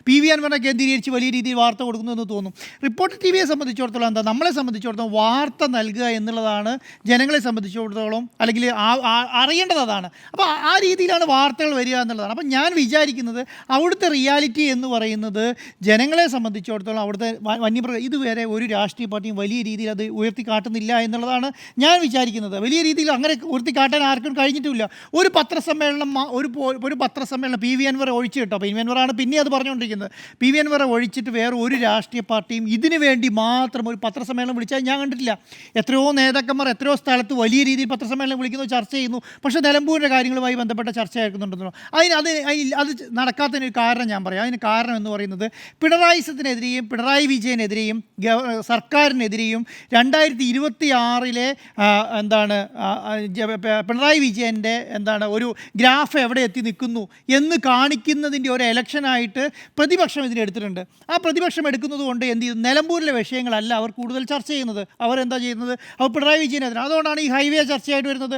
P V അൻവറിനെ കേന്ദ്രീകരിച്ച് വലിയ രീതിയിൽ വാർത്ത കൊടുക്കുന്നതെന്ന് തോന്നും. റിപ്പോർട്ടർ ടി വിയെ സംബന്ധിച്ചിടത്തോളം എന്താ, നമ്മളെ സംബന്ധിച്ചിടത്തോളം വാർത്ത നൽകുക എന്നുള്ളതാണ് ജനങ്ങളെ സംബന്ധിച്ചിടത്തോളം, അല്ലെങ്കിൽ അറിയേണ്ടത് അതാണ്. അപ്പോൾ ആ രീതിയിലാണ് വാർത്തകൾ വരിക എന്നുള്ളതാണ്. അപ്പം ഞാൻ വിചാരിക്കുന്നത് അവിടുത്തെ റിയാലിറ്റി എന്ന് പറയുന്നത് ജനങ്ങളെ സംബന്ധിച്ചിടത്തോളം അവിടുത്തെ വന്യമൃഗ ഇതുവരെ ഒരു രാഷ്ട്രീയ പാർട്ടിയും വലിയ രീതിയിൽ അത് ഉയർത്തിക്കാട്ടുന്നില്ല എന്നുള്ളതാണ് ഞാൻ വിചാരിക്കുന്നത്. വലിയ രീതിയിൽ അങ്ങനെ ഉയർത്തിക്കാട്ടാൻ ആർക്കും കഴിഞ്ഞിട്ടില്ല. ഒരു പത്രസമ്മേളനം പി വി അൻവർ ഒഴിച്ച് കേട്ടോ, പി വി അൻവറാണ് പിന്നെ അത് പറഞ്ഞുകൊണ്ടിരിക്കുന്നത്. പി വി അൻവറെ ഒഴിച്ചിട്ട് വേറെ ഒരു രാഷ്ട്രീയ പാർട്ടിയും ഇതിനു വേണ്ടി മാത്രം ഒരു പത്രസമ്മേളനം വിളിച്ചാൽ ഞാൻ കണ്ടിട്ടില്ല. എത്രയോ നേതാക്കന്മാർ എത്രയോ സ്ഥലത്ത് വലിയ രീതിയിൽ പത്രസമ്മേളനം വിളിക്കുന്നു, ചർച്ച ചെയ്യുന്നു. പക്ഷേ നിലമ്പൂരിൻ്റെ കാര്യങ്ങളുമായി ബന്ധപ്പെട്ട ചർച്ച ആക്കുന്നുണ്ടെന്നോ. അത് നടക്കാത്തതിന് കാരണം ഞാൻ പറയാം. അതിന് കാരണം എന്ന് പറയുന്നത് പിണറായിസത്തിനെതിരെയും പിണറായി വിജയനെതിരെയും സർക്കാരിനെതിരെയും 2026 പിണറായി വിജയൻ്റെ ഒരു ഗ്രാഫ് എവിടെ എത്തി നിൽക്കുന്നു എന്ന് കാണിക്കുന്നതിൻ്റെ ഒരു ഇലക്ഷനായിട്ട് പ്രതിപക്ഷം ഇതിനെടുത്തിട്ടുണ്ട്. ആ പ്രതിപക്ഷം എടുക്കുന്നത് കൊണ്ട് എന്ത് ചെയ്തു, നിലമ്പൂരിലെ വിഷയങ്ങളല്ല അവർ കൂടുതൽ ചർച്ച ചെയ്യുന്നത്. അവരെന്താ ചെയ്യുന്നത്, അവർ പിണറായി വിജയനെതിരെ. അതുകൊണ്ടാണ് ഈ ഹൈവേ ചർച്ചയായിട്ട് വരുന്നത്.